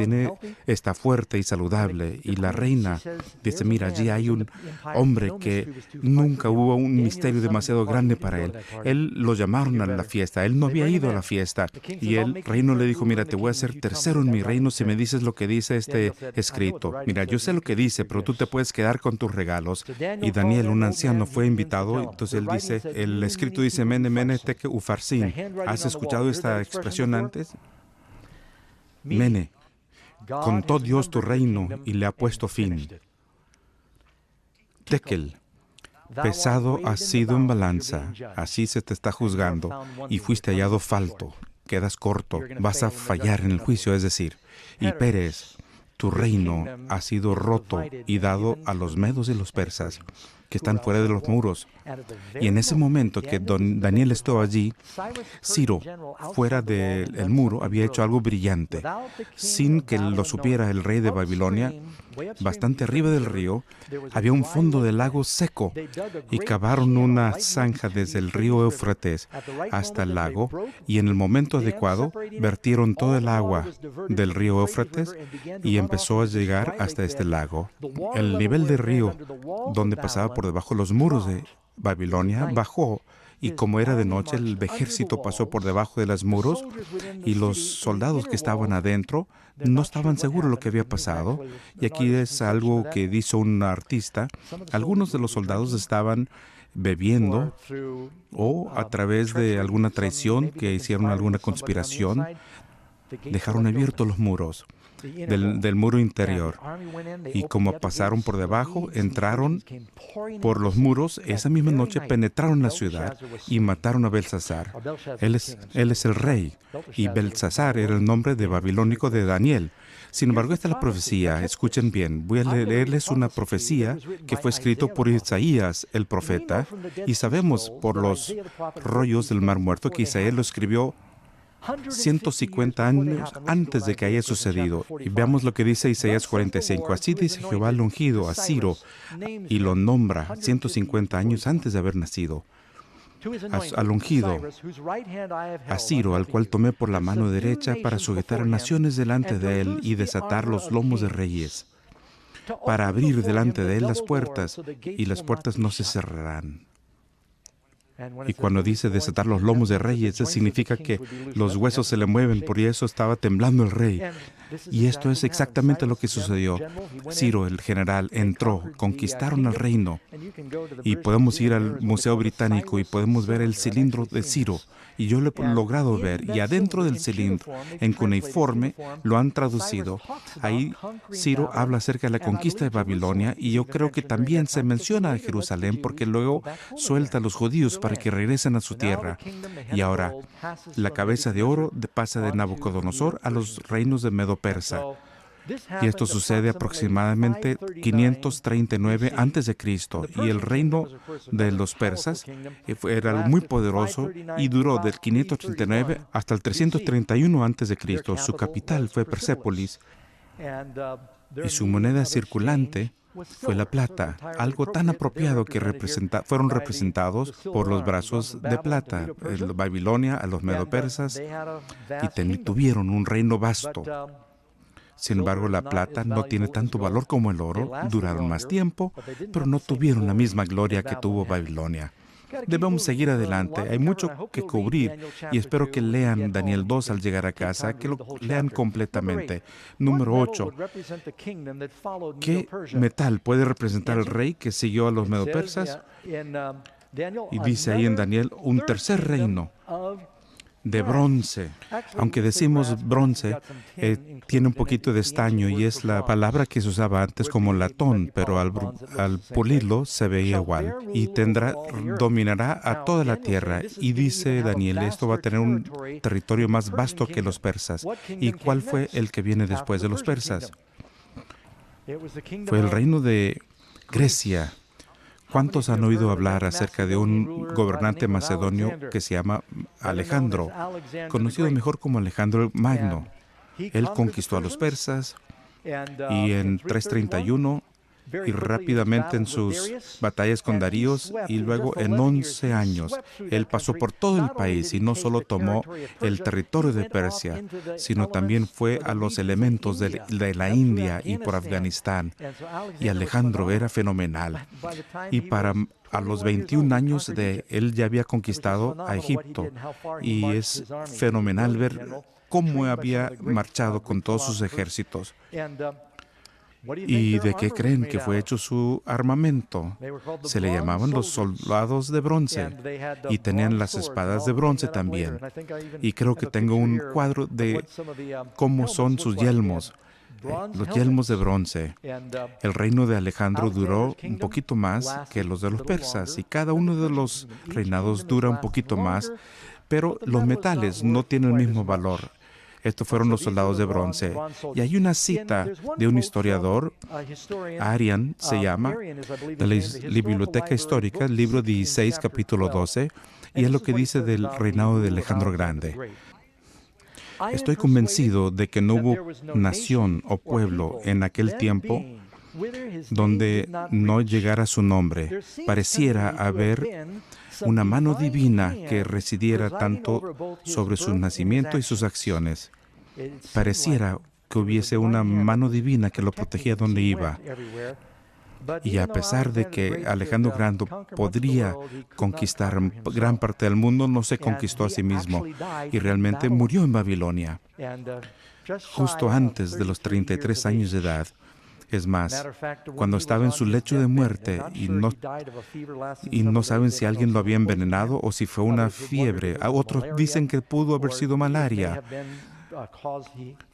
está fuerte y saludable. Y la reina dice, mira, allí hay un hombre que nunca hubo un misterio demasiado grande para él. Él lo llamaron a la fiesta, él no había ido a la fiesta, y el reino le dijo, mira, te voy a ser tercero en mi reino si me dices lo que dice este escrito. Mira, yo sé lo que dice, pero tú te puedes quedar con tus regalos. Y Daniel, un anciano, fue invitado. Entonces él dice, el escrito dice, mene, mene, teque, ufarsin. ¿Has escuchado esta expresión antes? Mene, contó Dios tu reino y le ha puesto fin. Tekel, pesado has sido en balanza, así se te está juzgando, y fuiste hallado falto. Quedas corto, vas a fallar en el juicio, es decir. Y Pérez, tu reino ha sido roto y dado a los medos y los persas, que están fuera de los muros. Y en ese momento que Daniel estuvo allí, Ciro, fuera del muro, había hecho algo brillante. Sin que lo supiera el rey de Babilonia, bastante arriba del río, había un fondo del lago seco, y cavaron una zanja desde el río Éufrates hasta el lago, y en el momento adecuado vertieron todo el agua del río Éufrates y empezó a llegar hasta este lago. El nivel del río, donde pasaba por debajo de los muros de Babilonia, bajó, y como era de noche, el ejército pasó por debajo de los muros, y los soldados que estaban adentro no estaban seguros de lo que había pasado. Y aquí es algo que dice un artista. Algunos de los soldados estaban bebiendo, o a través de alguna traición, que hicieron alguna conspiración, dejaron abiertos los muros del muro interior. Y como pasaron por debajo, entraron por los muros. Esa misma noche penetraron la ciudad y mataron a Belsasar. Él es el rey, y Belsasar era el nombre de babilónico de Daniel. Sin embargo, esta es la profecía. Escuchen bien. Voy a leerles una profecía que fue escrito por Isaías, el profeta, y sabemos por los rollos del Mar Muerto que Isaías lo escribió 150 años antes de que haya sucedido. Y veamos lo que dice Isaías 45. Así dice Jehová al ungido, a Ciro, y lo nombra 150 años antes de haber nacido. Al ungido, a Ciro, al cual tomé por la mano derecha para sujetar a naciones delante de él y desatar los lomos de reyes, para abrir delante de él las puertas, y las puertas no se cerrarán. Y cuando dice desatar los lomos de reyes, eso significa que los huesos se le mueven, por eso estaba temblando el rey. Y esto es exactamente lo que sucedió. Ciro, el general, entró, conquistaron el reino. Y podemos ir al Museo Británico y podemos ver el cilindro de Ciro. Y yo lo he logrado ver. Y adentro del cilindro, en cuneiforme, lo han traducido. Ahí Ciro habla acerca de la conquista de Babilonia, y yo creo que también se menciona a Jerusalén, porque luego suelta a los judíos para que regresen a su tierra. Y ahora, la cabeza de oro pasa de Nabucodonosor a los reinos de Medo-Persa. Y esto sucede aproximadamente 539 a.C. Y el reino de los persas era muy poderoso y duró del 539 hasta el 331 a.C. Su capital fue Persépolis. y su moneda circulante fue la plata, algo tan apropiado que fueron representados por los brazos de plata, Babilonia, a los medo-persas, y tuvieron un reino vasto. Sin embargo, la plata no tiene tanto valor como el oro, duraron más tiempo, pero no tuvieron la misma gloria que tuvo Babilonia. Debemos seguir adelante, hay mucho que cubrir y espero que lean Daniel 2 al llegar a casa, que lo lean completamente. Número 8. ¿Qué metal puede representar el rey que siguió a los medo-persas? Y dice ahí en Daniel, un tercer reino de bronce. Aunque decimos bronce, tiene un poquito de estaño y es la palabra que se usaba antes como latón, pero al pulirlo se veía igual. Y dominará a toda la tierra. Y dice Daniel, esto va a tener un territorio más vasto que los persas. ¿Y cuál fue el que viene después de los persas? Fue el reino de Grecia. ¿Cuántos han oído hablar acerca de un gobernante macedonio que se llama Alejandro, conocido mejor como Alejandro el Magno? Él conquistó a los persas y en 331 y rápidamente en sus batallas con Daríos y luego en 11 años él pasó por todo el país y no solo tomó el territorio de Persia, sino también fue a los elementos de la India y por Afganistán. Y Alejandro era fenomenal. Y a los 21 años él ya había conquistado a Egipto y es fenomenal ver cómo había marchado con todos sus ejércitos. ¿Y de qué creen que fue hecho su armamento? Se le llamaban los soldados de bronce y tenían las espadas de bronce también. Y creo que tengo un cuadro de cómo son sus yelmos. Los yelmos de bronce. El reino de Alejandro duró un poquito más que los de los persas y cada uno de los reinados dura un poquito más, pero los metales no tienen el mismo valor. Estos fueron los soldados de bronce. Y hay una cita de un historiador, Arrian se llama, de la Biblioteca Histórica, libro 16, capítulo 12, y es lo que dice del reinado de Alejandro Grande. Estoy convencido de que no hubo nación o pueblo en aquel tiempo donde no llegara su nombre. Pareciera haber una mano divina que residiera tanto sobre su nacimiento y sus acciones. Pareciera que hubiese una mano divina que lo protegía donde iba. Y a pesar de que Alejandro Grande podría conquistar gran parte del mundo, no se conquistó a sí mismo y realmente murió en Babilonia, justo antes de los 33 años de edad. Es más, cuando estaba en su lecho de muerte y no saben si alguien lo había envenenado o si fue una fiebre. Otros dicen que pudo haber sido malaria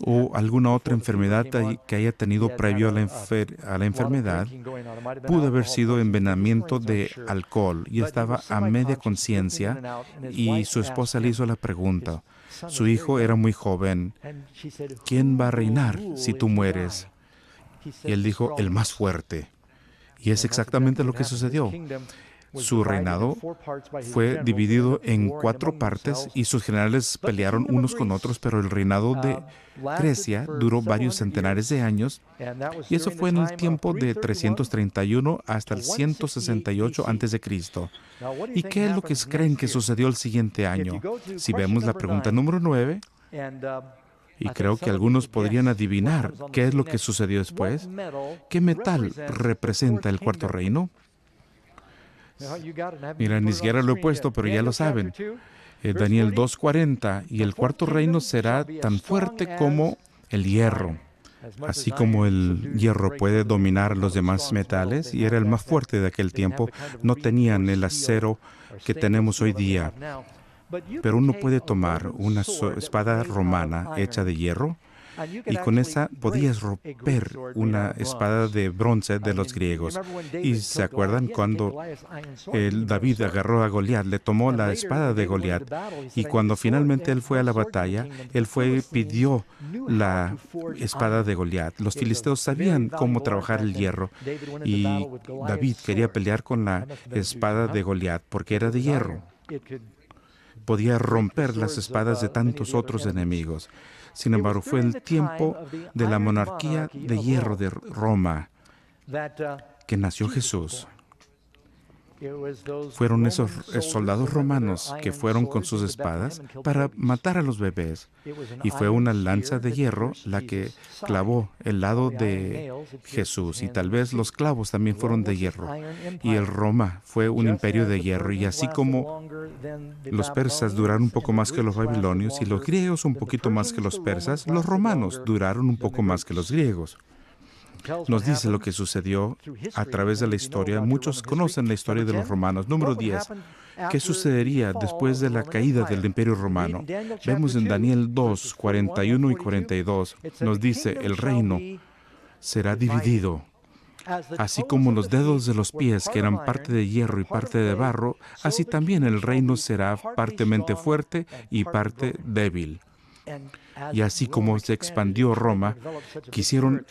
o alguna otra enfermedad que haya tenido previo a la enfermedad. Pudo haber sido envenenamiento de alcohol y estaba a media conciencia y su esposa le hizo la pregunta. Su hijo era muy joven. ¿Quién va a reinar si tú mueres? Y él dijo, el más fuerte. Y es exactamente lo que sucedió. Su reinado fue dividido en 4 partes y sus generales pelearon unos con otros, pero el reinado de Grecia duró varios centenares de años y eso fue en el tiempo de 331 hasta el 168 a.C. ¿Y qué es lo que creen que sucedió el siguiente año? Si vemos la pregunta número 9, y creo que algunos podrían adivinar qué es lo que sucedió después. ¿Qué metal representa el cuarto reino? Mira, ni siquiera lo he puesto, pero ya lo saben. Daniel 2:40, y el cuarto reino será tan fuerte como el hierro. Así como el hierro puede dominar los demás metales, y era el más fuerte de aquel tiempo, no tenían el acero que tenemos hoy día. Pero uno puede tomar una espada romana hecha de hierro y con esa podías romper una espada de bronce de los griegos. ¿Y se acuerdan cuando David agarró a Goliat, le tomó la espada de Goliat y cuando finalmente él fue a la batalla, él pidió la espada de Goliat? Los filisteos sabían cómo trabajar el hierro y David quería pelear con la espada de Goliat porque era de hierro. podía romper las espadas de tantos otros enemigos. Sin embargo, fue el tiempo de la monarquía de hierro de Roma que nació Jesús. Fueron esos soldados romanos que fueron con sus espadas para matar a los bebés. Y fue una lanza de hierro la que clavó el lado de Jesús. Y tal vez los clavos también fueron de hierro. Y el Roma fue un imperio de hierro. Y así como los persas duraron un poco más que los babilonios y los griegos un poquito más que los persas, los romanos duraron un poco más que los griegos. Nos dice lo que sucedió a través de la historia. Muchos conocen la historia de los romanos. Número 10. ¿Qué sucedería después de la caída del Imperio Romano? Vemos en Daniel 2, 41 y 42. Nos dice, el reino será dividido. Así como los dedos de los pies, que eran parte de hierro y parte de barro, así también el reino será partemente fuerte y parte débil. Y así como se expandió Roma, quisieron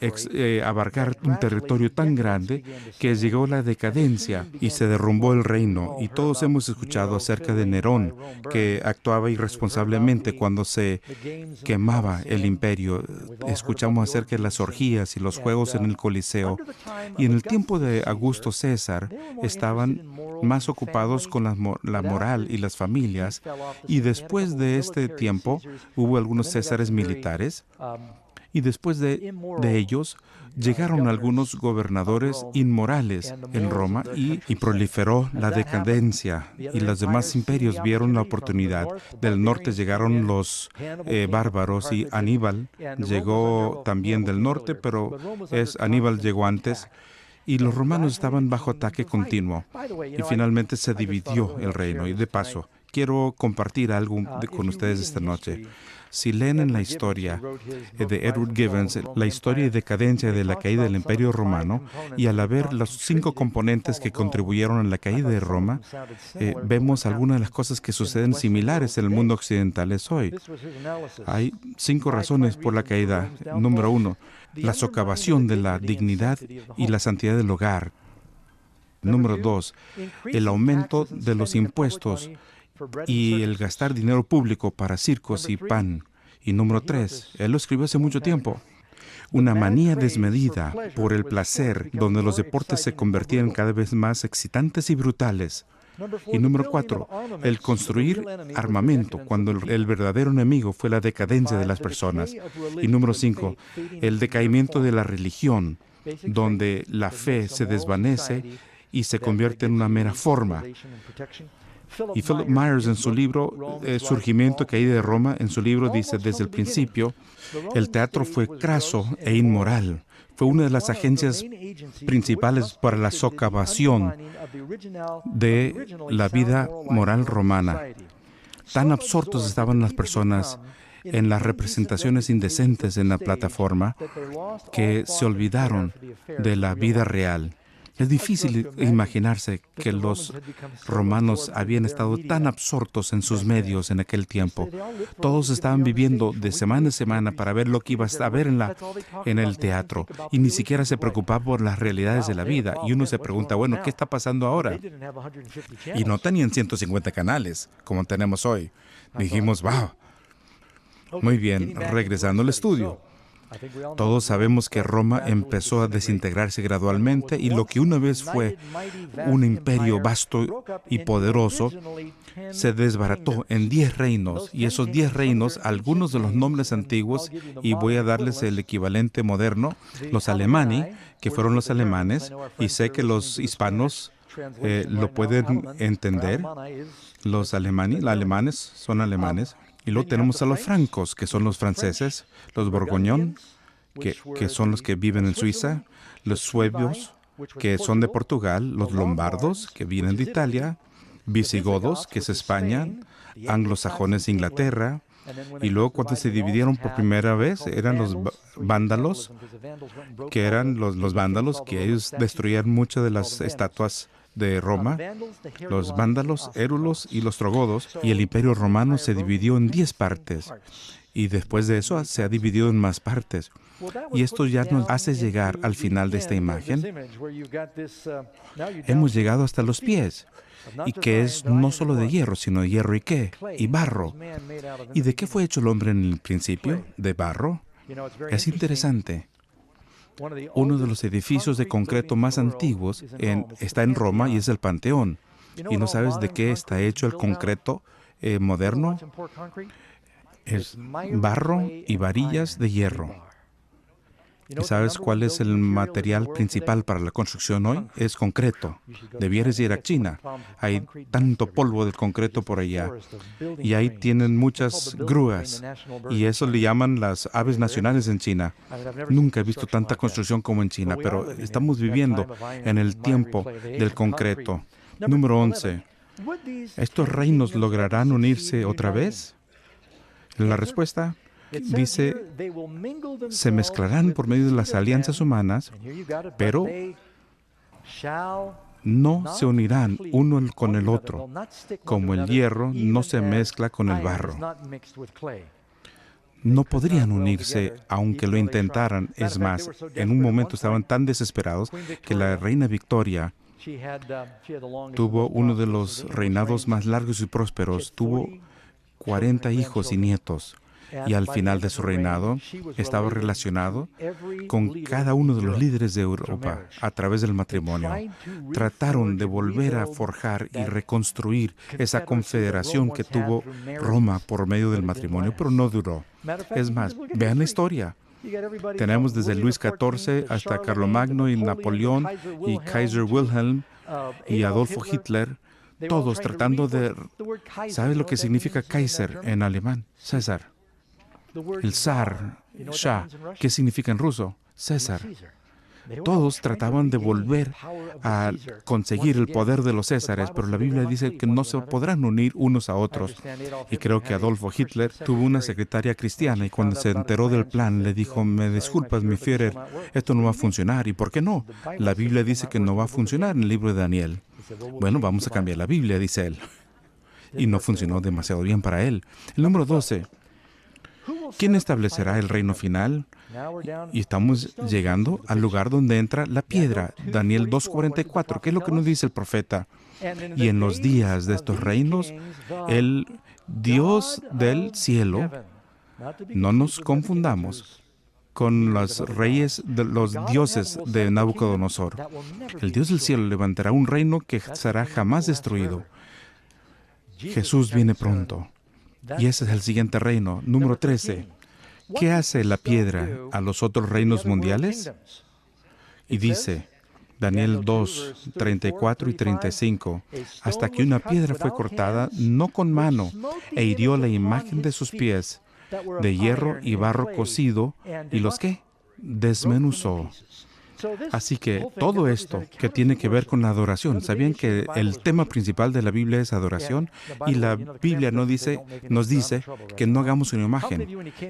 abarcar un territorio tan grande que llegó la decadencia y se derrumbó el reino. Y todos hemos escuchado acerca de Nerón, que actuaba irresponsablemente cuando se quemaba el imperio. Escuchamos acerca de las orgías y los juegos en el Coliseo. Y en el tiempo de Augusto César estaban más ocupados con la moral y las familias. Y después de este tiempo hubo algunos césares militares, y después de ellos llegaron algunos gobernadores inmorales en Roma y proliferó la decadencia, y los demás imperios vieron la oportunidad. Del norte llegaron los bárbaros, y Aníbal llegó también del norte, pero Aníbal llegó antes. Y los romanos estaban bajo ataque continuo. Y finalmente se dividió el reino. Y de paso, quiero compartir algo con ustedes esta noche. Si leen en la historia de Edward Gibbons, la historia y decadencia de la caída del Imperio Romano, y al ver los 5 componentes que contribuyeron a la caída de Roma, vemos algunas de las cosas que suceden similares en el mundo occidental hoy. Hay 5 razones por la caída. Número 1, la socavación de la dignidad y la santidad del hogar. Número 2, el aumento de los impuestos y el gastar dinero público para circos y pan. Y número 3, él lo escribió hace mucho tiempo, una manía desmedida por el placer, donde los deportes se convertían cada vez más excitantes y brutales. Y número 4, el construir armamento, cuando el verdadero enemigo fue la decadencia de las personas. Y número 5, el decaimiento de la religión, donde la fe se desvanece y se convierte en una mera forma. Y Philip Myers, en su libro Surgimiento y Caída de Roma, en su libro dice, desde el principio, el teatro fue craso e inmoral. Fue una de las agencias principales para la socavación de la vida moral romana. Tan absortos estaban las personas en las representaciones indecentes en la plataforma que se olvidaron de la vida real. Es difícil imaginarse que los romanos habían estado tan absortos en sus medios en aquel tiempo. Todos estaban viviendo de semana en semana para ver lo que iba a ver en el teatro, y ni siquiera se preocupaba por las realidades de la vida. Y uno se pregunta, bueno, ¿qué está pasando ahora? Y no tenían 150 canales como tenemos hoy. Dijimos, wow. Muy bien, regresando al estudio. Todos sabemos que Roma empezó a desintegrarse gradualmente, y lo que una vez fue un imperio vasto y poderoso se desbarató en 10 reinos, y esos 10 reinos, algunos de los nombres antiguos, y voy a darles el equivalente moderno, los Alemanni, que fueron los alemanes, y sé que los hispanos lo pueden entender. Los alemanes son alemanes. Y luego tenemos a los francos, que son los franceses, los borgoñón, que son los que viven en Suiza, los suebios, que son de Portugal, los lombardos, que vienen de Italia, visigodos, que es España, anglosajones de Inglaterra, y luego cuando se dividieron por primera vez eran los vándalos, que eran los vándalos, que ellos destruían muchas de las estatuas de Roma, los vándalos, érulos y los trogodos, y el imperio romano se dividió en 10 partes. Y después de eso se ha dividido en más partes. Y esto ya nos hace llegar al final de esta imagen. Hemos llegado hasta los pies. Y que es no solo de hierro, sino de hierro y qué, y barro. ¿Y de qué fue hecho el hombre en el principio? ¿De barro? Es interesante. Uno de los edificios de concreto más antiguos está en Roma y es el Panteón. ¿Y no sabes de qué está hecho el concreto moderno? Es barro y varillas de hierro. ¿Y sabes cuál es el material principal para la construcción hoy? Es concreto. Debieras ir a China. Hay tanto polvo del concreto por allá. Y ahí tienen muchas grúas. Y eso le llaman las aves nacionales en China. Nunca he visto tanta construcción como en China, pero estamos viviendo en el tiempo del concreto. Número 11. ¿Estos reinos lograrán unirse otra vez? La respuesta dice, se mezclarán por medio de las alianzas humanas, pero no se unirán uno con el otro, como el hierro no se mezcla con el barro. No podrían unirse aunque lo intentaran. Es más, en un momento estaban tan desesperados que la reina Victoria tuvo uno de los reinados más largos y prósperos. Tuvo 40 hijos y nietos. Y al final de su reinado estaba relacionado con cada uno de los líderes de Europa a través del matrimonio. Trataron de volver a forjar y reconstruir esa confederación que tuvo Roma por medio del matrimonio, pero no duró. Es más, vean la historia. Tenemos desde Luis XIV hasta Carlomagno y Napoleón y Kaiser Wilhelm y Adolfo Hitler, todos tratando de... ¿Sabes lo que significa Kaiser en alemán? César. El zar, Shah, ¿qué significa en ruso? César. Todos trataban de volver a conseguir el poder de los césares, pero la Biblia dice que no se podrán unir unos a otros. Y creo que Adolfo Hitler tuvo una secretaria cristiana y cuando se enteró del plan le dijo, me disculpas, mi Führer, esto no va a funcionar. ¿Y por qué no? La Biblia dice que no va a funcionar en el libro de Daniel. Bueno, vamos a cambiar la Biblia, dice él. Y no funcionó demasiado bien para él. El número 12. ¿Quién establecerá el reino final? Y estamos llegando al lugar donde entra la piedra. Daniel 2:44. ¿Qué es lo que nos dice el profeta? Y en los días de estos reinos, el Dios del cielo, no nos confundamos con los reyes, los dioses de Nabucodonosor. El Dios del cielo levantará un reino que será jamás destruido. Jesús viene pronto. Y ese es el siguiente reino. Número 13. ¿Qué hace la piedra a los otros reinos mundiales? Y dice, Daniel 2, 34 y 35, hasta que una piedra fue cortada, no con mano, e hirió la imagen de sus pies, de hierro y barro cocido, y los que desmenuzó. Así que todo esto que tiene que ver con la adoración, ¿sabían que el tema principal de la Biblia es adoración? Y la Biblia nos dice que no hagamos una imagen.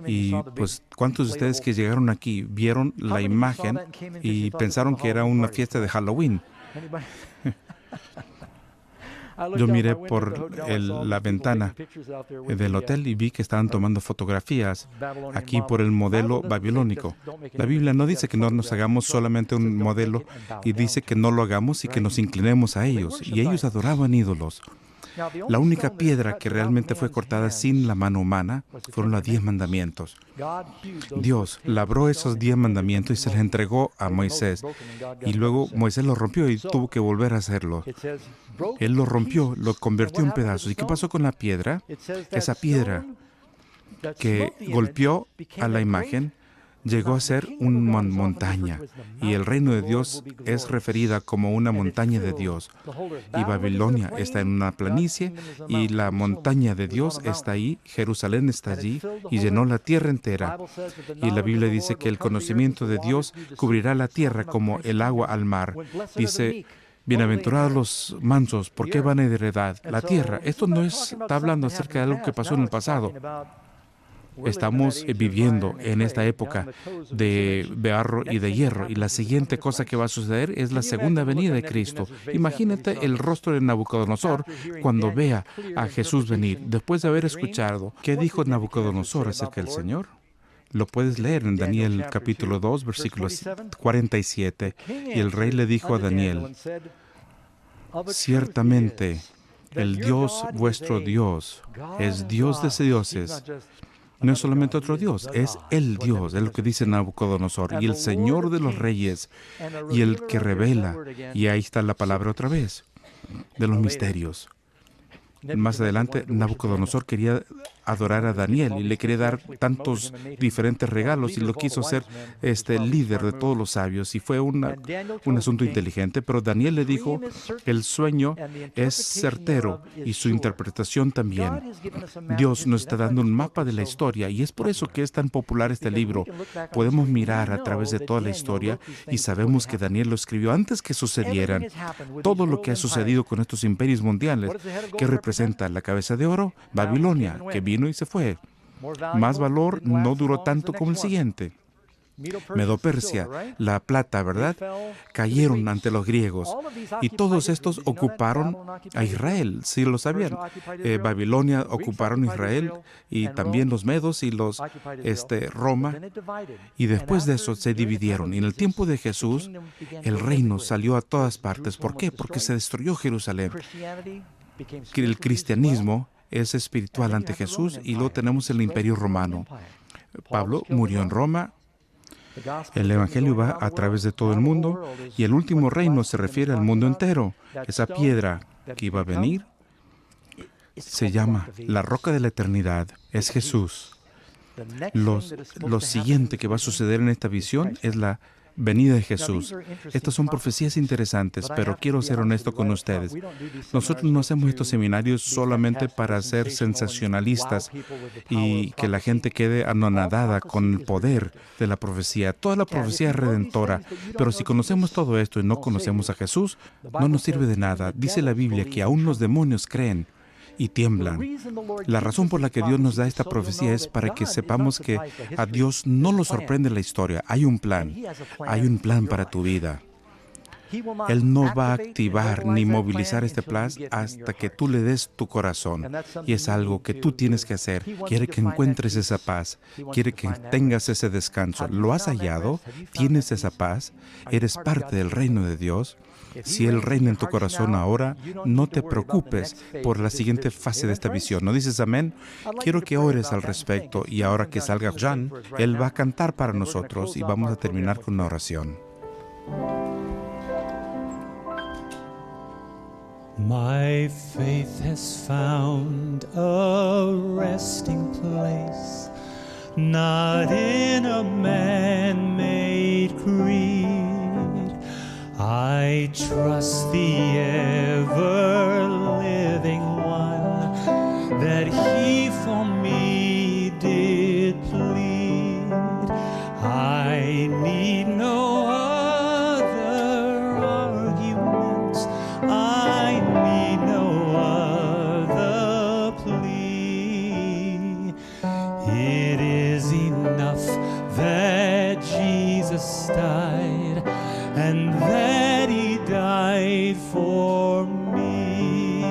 Y pues, ¿cuántos de ustedes que llegaron aquí vieron la imagen y pensaron que era una fiesta de Halloween? Yo miré por la ventana del hotel y vi que estaban tomando fotografías aquí por el modelo babilónico. La Biblia no dice que no nos hagamos solamente un modelo y dice que no lo hagamos y que nos inclinemos a ellos. Y ellos adoraban ídolos. La única piedra que realmente fue cortada sin la mano humana fueron los 10 mandamientos. Dios labró esos 10 mandamientos y se los entregó a Moisés. Y luego Moisés los rompió y tuvo que volver a hacerlo. Él lo rompió, lo convirtió en pedazos. ¿Y qué pasó con la piedra? Esa piedra que golpeó a la imagen llegó a ser una montaña. Y el reino de Dios es referida como una montaña de Dios. Y Babilonia está en una planicie y la montaña de Dios está ahí, Jerusalén está allí y llenó la tierra entera. Y la Biblia dice que el conocimiento de Dios cubrirá la tierra como el agua al mar. Dice, bienaventurados los mansos, ¿por qué van a heredar la tierra? Esto no está hablando acerca de algo que pasó en el pasado. Estamos viviendo en esta época de barro y de hierro, y la siguiente cosa que va a suceder es la segunda venida de Cristo. Imagínate el rostro de Nabucodonosor cuando vea a Jesús venir, después de haber escuchado qué dijo Nabucodonosor acerca del Señor. Lo puedes leer en Daniel capítulo 2, versículo 47. Y el rey le dijo a Daniel: ciertamente el Dios, vuestro Dios, es Dios de dioses. No es solamente otro Dios, es el Dios, es lo que dice Nabucodonosor, y el Señor de los reyes, y el que revela. Y ahí está la palabra otra vez, de los misterios. Más adelante, Nabucodonosor quería adorar a Daniel y le quería dar tantos diferentes regalos, y lo quiso ser líder de todos los sabios, y fue un asunto inteligente. Pero Daniel le dijo: el sueño es certero y su interpretación también. Dios nos está dando un mapa de la historia, y es por eso que es tan popular este libro. Podemos mirar a través de toda la historia y sabemos que Daniel lo escribió antes que sucedieran. Todo lo que ha sucedido con estos imperios mundiales, que representa la cabeza de oro, Babilonia, que vino y se fue. Más valor, no duró tanto como el siguiente. Medo-Persia, la plata, ¿verdad? Cayeron ante los griegos, y todos estos ocuparon a Israel, si lo sabían. Babilonia ocuparon Israel, y también los medos y los Roma, y después de eso se dividieron. Y en el tiempo de Jesús, el reino salió a todas partes. ¿Por qué? Porque se destruyó Jerusalén. El cristianismo es espiritual ante Jesús, y luego tenemos el imperio romano. Pablo murió en Roma. El evangelio va a través de todo el mundo, y el último reino se refiere al mundo entero. Esa piedra que iba a venir se llama la roca de la eternidad, es Jesús. Lo siguiente que va a suceder en esta visión es la venida de Jesús. Estas son profecías interesantes, pero quiero ser honesto con ustedes. Nosotros no hacemos estos seminarios solamente para ser sensacionalistas y que la gente quede anonadada con el poder de la profecía. Toda la profecía es redentora, pero si conocemos todo esto y no conocemos a Jesús, no nos sirve de nada. Dice la Biblia que aún los demonios creen y tiemblan. La razón por la que Dios nos da esta profecía es para que sepamos que a Dios no lo sorprende la historia. Hay un plan para tu vida. Él no va a activar ni movilizar este plan hasta que tú le des tu corazón. Y es algo que tú tienes que hacer. Quiere que encuentres esa paz. Quiere que tengas ese descanso. ¿Lo has hallado? ¿Tienes esa paz? ¿Eres parte del reino de Dios? Si Él reina en tu corazón ahora, no te preocupes por la siguiente fase de esta visión. ¿No dices amén? Quiero que ores al respecto, y ahora que salga John, él va a cantar para nosotros y vamos a terminar con una oración. My faith has found a resting place, not in a man-made creed. I trust the ever-living one, that He for me did plead. I need no other argument, I need no other plea. It is enough that Jesus died, and that He died for me.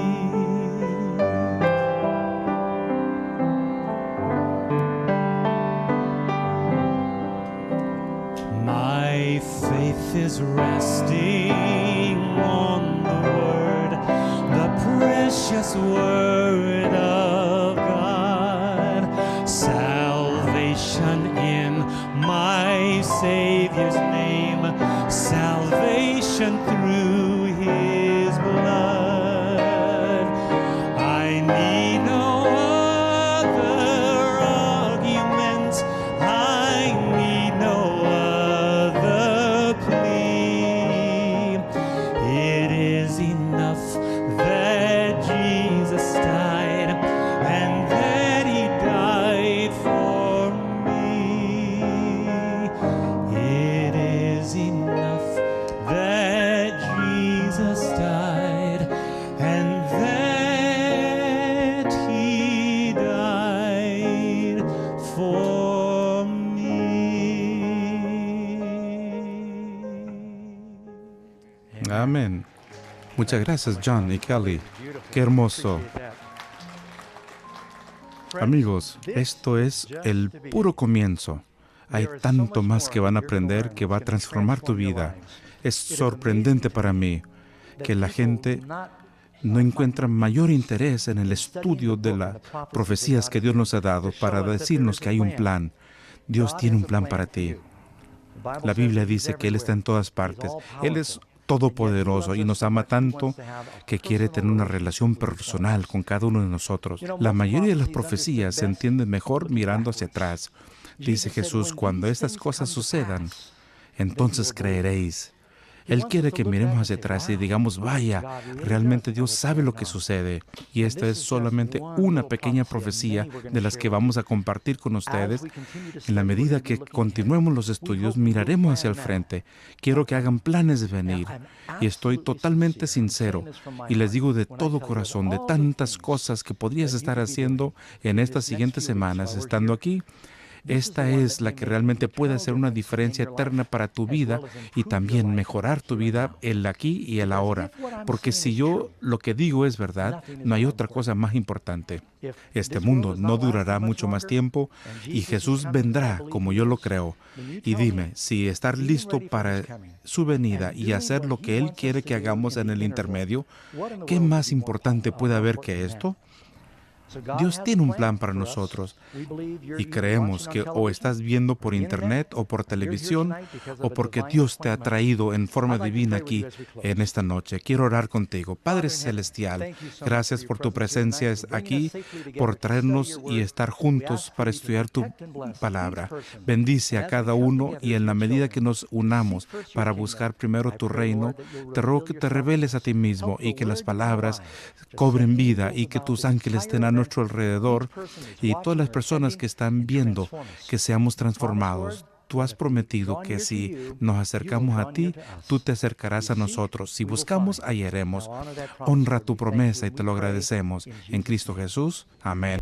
My faith is resting on the Word, the precious Word of God. Salvation in my Savior's name, salvation through His blood. I need no other argument, I need no other plea. It is enough that Jesus died, Muchas gracias, John y Kelly. Qué hermoso. Amigos, esto es el puro comienzo. Hay tanto más que van a aprender que va a transformar tu vida. Es sorprendente para mí que la gente no encuentra mayor interés en el estudio de las profecías que Dios nos ha dado para decirnos que hay un plan. Dios tiene un plan para ti. La Biblia dice que Él está en todas partes. Él es todopoderoso y nos ama tanto que quiere tener una relación personal con cada uno de nosotros. La mayoría de las profecías se entienden mejor mirando hacia atrás. Dice Jesús, cuando estas cosas sucedan, entonces creeréis. Él quiere que miremos hacia atrás y digamos, vaya, realmente Dios sabe lo que sucede. Y esta es solamente una pequeña profecía de las que vamos a compartir con ustedes. En la medida que continuemos los estudios, miraremos hacia el frente. Quiero que hagan planes de venir. Y estoy totalmente sincero. Y les digo de todo corazón, de tantas cosas que podrías estar haciendo en estas siguientes semanas, estando aquí. Esta es la que realmente puede hacer una diferencia eterna para tu vida y también mejorar tu vida el aquí y el ahora. Porque si yo lo que digo es verdad, no hay otra cosa más importante. Este mundo no durará mucho más tiempo y Jesús vendrá como yo lo creo. Y dime, si estar listo para su venida y hacer lo que Él quiere que hagamos en el intermedio, ¿qué más importante puede haber que esto? Dios tiene un plan para nosotros y creemos que o estás viendo por internet o por televisión o porque Dios te ha traído en forma divina aquí en esta noche. Quiero orar contigo. Padre Celestial, gracias por tu presencia aquí, por traernos y estar juntos para estudiar tu palabra. Bendice a cada uno y en la medida que nos unamos para buscar primero tu reino, te ruego que te reveles a ti mismo y que las palabras cobren vida y que tus ángeles estén a nuestro alrededor y todas las personas que están viendo que seamos transformados. Tú has prometido que si nos acercamos a ti, tú te acercarás a nosotros. Si buscamos, hallaremos. Honra tu promesa y te lo agradecemos. En Cristo Jesús. Amén.